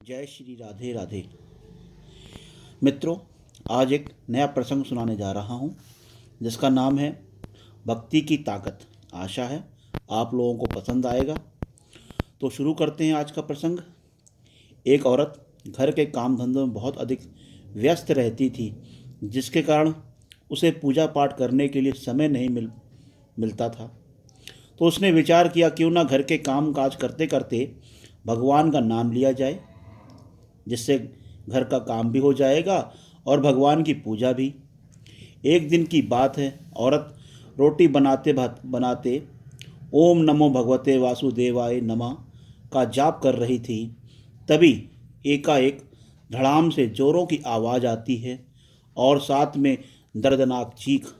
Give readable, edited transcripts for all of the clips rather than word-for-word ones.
जय श्री राधे राधे। मित्रों, आज एक नया प्रसंग सुनाने जा रहा हूँ जिसका नाम है भक्ति की ताकत। आशा है आप लोगों को पसंद आएगा। तो शुरू करते हैं आज का प्रसंग। एक औरत घर के काम धंधों में बहुत अधिक व्यस्त रहती थी, जिसके कारण उसे पूजा पाठ करने के लिए समय नहीं मिलता था। तो उसने विचार किया क्यों ना घर के काम काज करते करते भगवान का नाम लिया जाए, जिससे घर का काम भी हो जाएगा और भगवान की पूजा भी। एक दिन की बात है, औरत रोटी बनाते बनाते ओम नमो भगवते वासुदेवाय नमः का जाप कर रही थी। तभी एकाएक धड़ाम से जोरों की आवाज़ आती है और साथ में दर्दनाक चीख।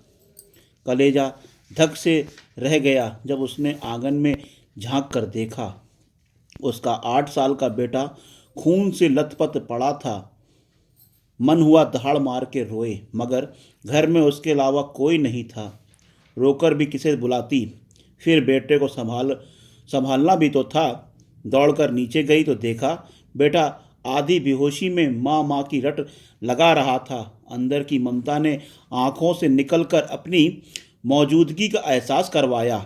कलेजा धक से रह गया जब उसने आंगन में झांक कर देखा। उसका 8 साल का बेटा खून से लथपथ पड़ा था। मन हुआ दहाड़ मार के रोए, मगर घर में उसके अलावा कोई नहीं था। रोकर भी किसे बुलाती। फिर बेटे को संभालना भी तो था। दौड़कर नीचे गई तो देखा बेटा आधी बेहोशी में माँ माँ की रट लगा रहा था। अंदर की ममता ने आंखों से निकलकर अपनी मौजूदगी का एहसास करवाया।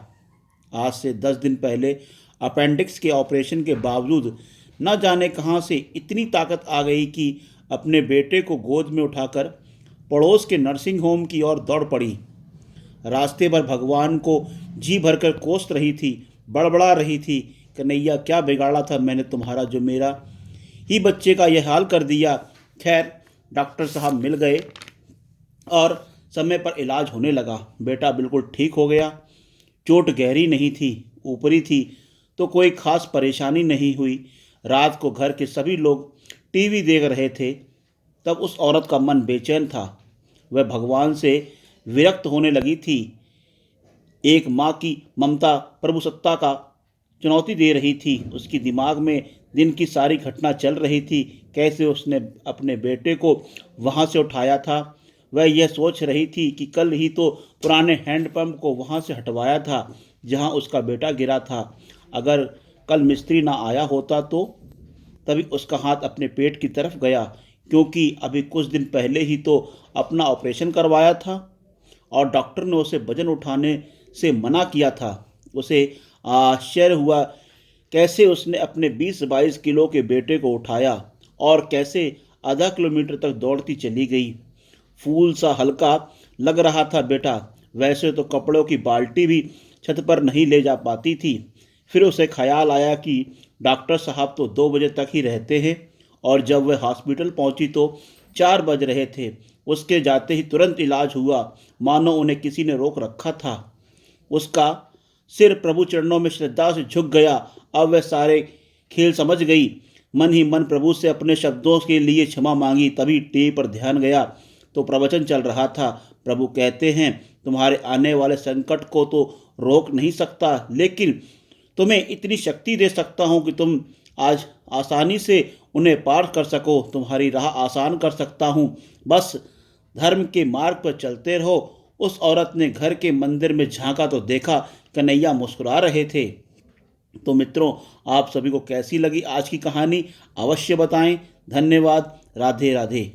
आज से 10 दिन पहले अपेंडिक्स के ऑपरेशन के बावजूद न जाने कहाँ से इतनी ताकत आ गई कि अपने बेटे को गोद में उठाकर पड़ोस के नर्सिंग होम की ओर दौड़ पड़ी। रास्ते भर भगवान को जी भरकर कोस रही थी, बड़बड़ा रही थी, कन्हैया क्या बिगाड़ा था मैंने तुम्हारा जो मेरा ही बच्चे का यह हाल कर दिया। खैर डॉक्टर साहब मिल गए और समय पर इलाज होने लगा। बेटा बिल्कुल ठीक हो गया। चोट गहरी नहीं थी, ऊपरी थी, तो कोई खास परेशानी नहीं हुई। रात को घर के सभी लोग टीवी देख रहे थे। तब उस औरत का मन बेचैन था। वह भगवान से विरक्त होने लगी थी। एक माँ की ममता प्रभुसत्ता का चुनौती दे रही थी। उसकी दिमाग में दिन की सारी घटना चल रही थी। कैसे उसने अपने बेटे को वहाँ से उठाया था। वह यह सोच रही थी कि कल ही तो पुराने हैंडपंप को वहाँ से हटवाया था जहाँ उसका बेटा गिरा था। अगर कल मिस्त्री ना आया होता तो। तभी उसका हाथ अपने पेट की तरफ गया, क्योंकि अभी कुछ दिन पहले ही तो अपना ऑपरेशन करवाया था और डॉक्टर ने उसे वजन उठाने से मना किया था। उसे आश्चर्य हुआ कैसे उसने अपने 20-22 किलो के बेटे को उठाया और कैसे आधा किलोमीटर तक दौड़ती चली गई। फूल सा हल्का लग रहा था बेटा। वैसे तो कपड़ों की बाल्टी भी छत पर नहीं ले जा पाती थी। फिर उसे ख्याल आया कि डॉक्टर साहब तो 2 बजे तक ही रहते हैं और जब वह हॉस्पिटल पहुंची तो 4 बज रहे थे। उसके जाते ही तुरंत इलाज हुआ, मानो उन्हें किसी ने रोक रखा था। उसका सिर प्रभु चरणों में श्रद्धा से झुक गया। अब वह सारे खेल समझ गई। मन ही मन प्रभु से अपने शब्दों के लिए क्षमा मांगी। तभी टीवी पर ध्यान गया तो प्रवचन चल रहा था। प्रभु कहते हैं तुम्हारे आने वाले संकट को तो रोक नहीं सकता, लेकिन तुम्हें इतनी शक्ति दे सकता हूँ कि तुम आज आसानी से उन्हें पार कर सको। तुम्हारी राह आसान कर सकता हूँ, बस धर्म के मार्ग पर चलते रहो। उस औरत ने घर के मंदिर में झांका तो देखा कन्हैया मुस्कुरा रहे थे। तो मित्रों, आप सभी को कैसी लगी आज की कहानी अवश्य बताएं। धन्यवाद। राधे राधे।